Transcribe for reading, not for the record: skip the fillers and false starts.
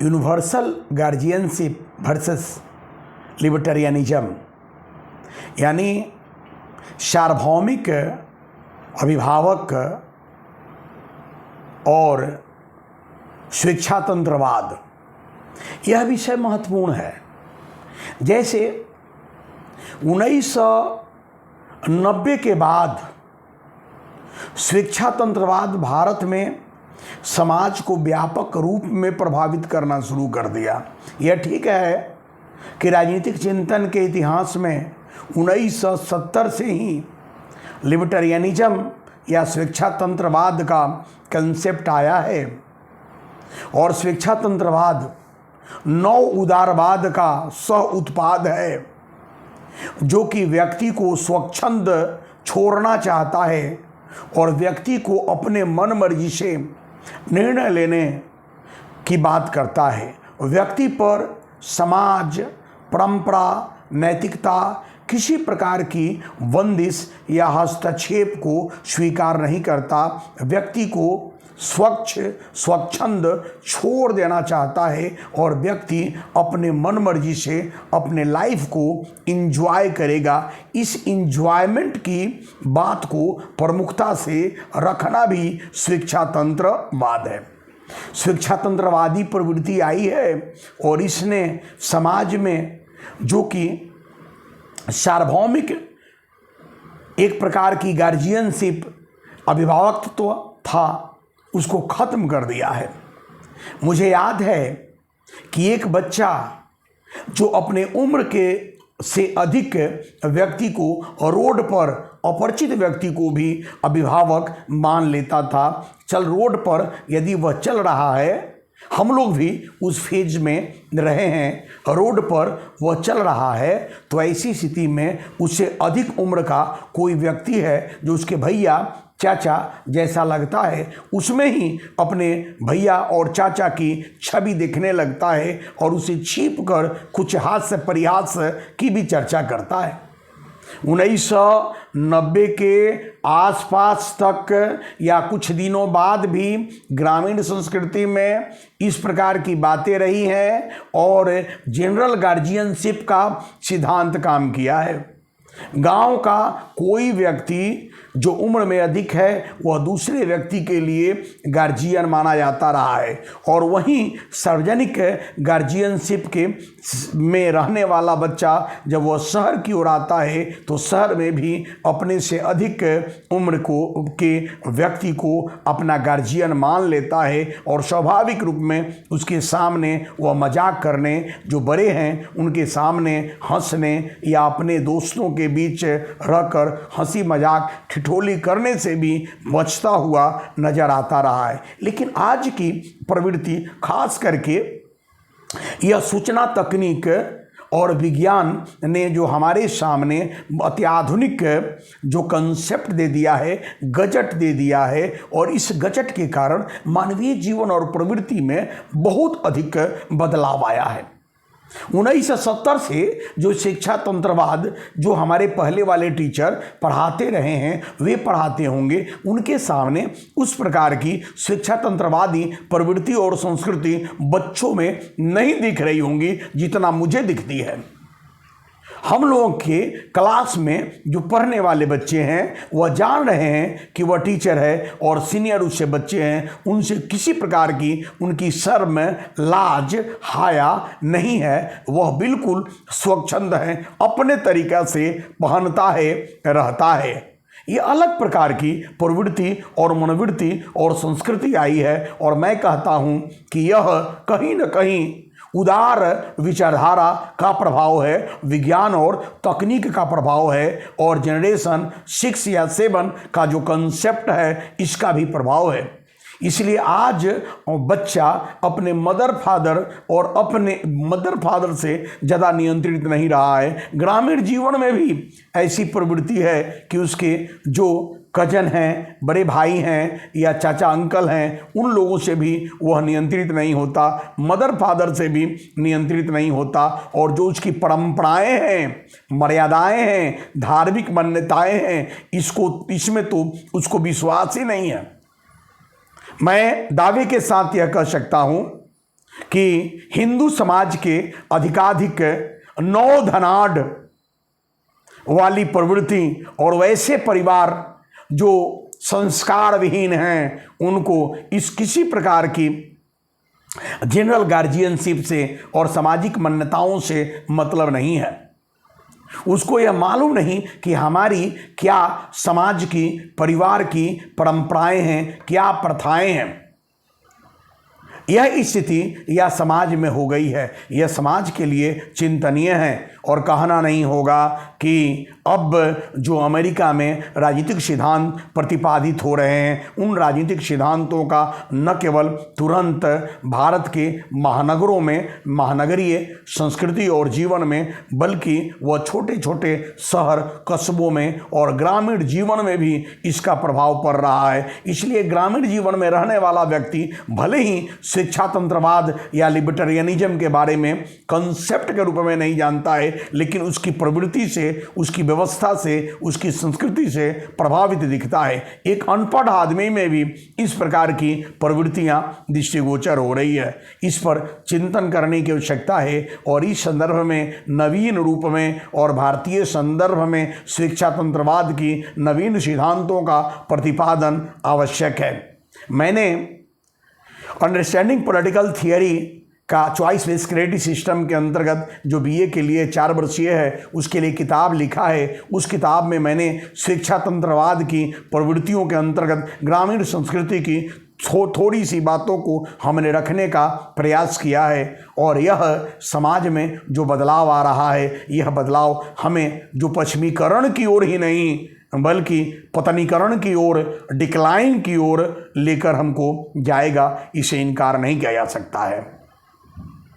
Universal guardianship versus libertarianism, यानी सार्वभौमिक अभिभावक और स्वेच्छातंत्रवाद, यह विषय महत्वपूर्ण है। जैसे 1990 के बाद स्वेच्छातंत्रवाद भारत में समाज को व्यापक रूप में प्रभावित करना शुरू कर दिया। यह ठीक है कि राजनीतिक चिंतन के इतिहास में 1970 से ही लिबर्टेरियनिज्म या स्वेच्छातंत्रवाद का कंसेप्ट आया है और स्वेच्छातंत्रवाद नव उदारवाद का सह उत्पाद है, जो कि व्यक्ति को स्वच्छंद छोड़ना चाहता है और व्यक्ति को अपने मन मर्जी से निर्णय लेने की बात करता है। व्यक्ति पर समाज, परंपरा, नैतिकता किसी प्रकार की बंदिश या हस्तक्षेप को स्वीकार नहीं करता। व्यक्ति को स्वच्छंद छोड़ देना चाहता है और व्यक्ति अपने मन मर्जी से अपने लाइफ को इंजॉय करेगा। इस इंजॉयमेंट की बात को प्रमुखता से रखना भी स्वेच्छातंत्रवाद है। स्वेच्छातंत्रवादी प्रवृत्ति आई है और इसने समाज में जो कि सार्वभौमिक एक प्रकार की गार्जियनशिप अभिभावकत्व था, उसको ख़त्म कर दिया है। मुझे याद है कि एक बच्चा जो अपने उम्र के से अधिक व्यक्ति को रोड पर अपरिचित व्यक्ति को भी अभिभावक मान लेता था। चल रोड पर यदि वह चल रहा है, हम लोग भी उस फेज में रहे हैं, रोड पर वह चल रहा है तो ऐसी स्थिति में उससे अधिक उम्र का कोई व्यक्ति है जो उसके भैया चाचा जैसा लगता है, उसमें ही अपने भैया और चाचा की छवि देखने लगता है और उसे छीप कर कुछ हास्य परिहास की भी चर्चा करता है। 1990 के आसपास तक या कुछ दिनों बाद भी ग्रामीण संस्कृति में इस प्रकार की बातें रही हैं और जनरल गार्जियनशिप का सिद्धांत काम किया है। गांव का कोई व्यक्ति जो उम्र में अधिक है वह दूसरे व्यक्ति के लिए गार्जियन माना जाता रहा है और वहीं सार्वजनिक गार्जियनशिप के में रहने वाला बच्चा जब वह शहर की ओर आता है तो शहर में भी अपने से अधिक उम्र के व्यक्ति को अपना गार्जियन मान लेता है और स्वाभाविक रूप में उसके सामने वह मजाक करने, जो बड़े हैं उनके सामने हंसने या अपने दोस्तों के बीच रहकर हंसी मजाक ठिठोली करने से भी बचता हुआ नजर आता रहा है। लेकिन आज की प्रवृत्ति खास करके यह सूचना तकनीक और विज्ञान ने जो हमारे सामने अत्याधुनिक जो कंसेप्ट दे दिया है, गजट दे दिया है और इस गजट के कारण मानवीय जीवन और प्रवृत्ति में बहुत अधिक बदलाव आया है। 1970 से जो शिक्षा तंत्रवाद जो हमारे पहले वाले टीचर पढ़ाते रहे हैं वे पढ़ाते होंगे, उनके सामने उस प्रकार की शिक्षा तंत्रवादी प्रवृत्ति और संस्कृति बच्चों में नहीं दिख रही होंगी जितना मुझे दिखती है। हम लोगों के क्लास में जो पढ़ने वाले बच्चे हैं वह जान रहे हैं कि वह टीचर है और सीनियर उससे बच्चे हैं, उनसे किसी प्रकार की उनकी शर्म, लाज, हाया नहीं है। वह बिल्कुल स्वच्छंद है, अपने तरीक़ा से पहनता है, रहता है। ये अलग प्रकार की प्रवृत्ति और मनोवृत्ति और संस्कृति आई है और मैं कहता हूँ कि यह कहीं न कहीं उदार विचारधारा का प्रभाव है, विज्ञान और तकनीक का प्रभाव है और जनरेशन 6 या 7 का जो कंसेप्ट है इसका भी प्रभाव है। इसलिए आज बच्चा अपने मदर फादर से ज़्यादा नियंत्रित नहीं रहा है। ग्रामीण जीवन में भी ऐसी प्रवृत्ति है कि उसके जो कजन हैं, बड़े भाई हैं या चाचा अंकल हैं, उन लोगों से भी वह नियंत्रित नहीं होता, मदर फादर से भी नियंत्रित नहीं होता और जो उसकी परंपराएं हैं, मर्यादाएं हैं, धार्मिक मान्यताएं हैं, इसमें तो उसको विश्वास ही नहीं है। मैं दावे के साथ यह कह सकता हूँ कि हिंदू समाज के अधिकाधिक नौ धनाढ़ वाली प्रवृत्ति और वैसे परिवार जो संस्कार विहीन हैं, उनको इस किसी प्रकार की जनरल गार्जियनशिप से और सामाजिक मान्यताओं से मतलब नहीं है। उसको यह मालूम नहीं कि हमारी क्या समाज की, परिवार की परंपराएं हैं, क्या प्रथाएं हैं। यह स्थिति या समाज में हो गई है। यह समाज के लिए चिंतनीय है और कहना नहीं होगा कि अब जो अमेरिका में राजनीतिक सिद्धांत प्रतिपादित हो रहे हैं, उन राजनीतिक सिद्धांतों का न केवल तुरंत भारत के महानगरों में, महानगरीय संस्कृति और जीवन में, बल्कि वह छोटे छोटे शहर, कस्बों में और ग्रामीण जीवन में भी इसका प्रभाव पड़ रहा है। इसलिए ग्रामीण जीवन में रहने वाला व्यक्ति भले ही शिक्षा तंत्रवाद या लिबर्टेरियनिज्म के बारे में कंसेप्ट के रूप में नहीं जानता है, लेकिन उसकी प्रवृत्ति से, उसकी व्यवस्था से, उसकी संस्कृति से प्रभावित दिखता है। एक अनपढ़ आदमी में भी इस प्रकार की प्रवृत्तियां दृष्टिगोचर हो रही है। इस पर चिंतन करने की आवश्यकता है और इस संदर्भ में, नवीन रूप में और भारतीय संदर्भ में शिक्षा तंत्रवाद की नवीन सिद्धांतों का प्रतिपादन आवश्यक है। मैंने अंडरस्टैंडिंग पॉलिटिकल थियरी का चॉइस बेस्ड क्रेडिट सिस्टम के अंतर्गत जो बीए के लिए 4 वर्षीय है, उसके लिए किताब लिखा है। उस किताब में मैंने शिक्षा तंत्रवाद की प्रवृत्तियों के अंतर्गत ग्रामीण संस्कृति की थोड़ी सी बातों को हमने रखने का प्रयास किया है। और यह समाज में जो बदलाव आ रहा है, यह बदलाव हमें जो पश्चिमीकरण की ओर ही नहीं बल्कि पतनीकरण की ओर, डिक्लाइन की ओर लेकर हमको जाएगा, इसे इनकार नहीं किया जा सकता है।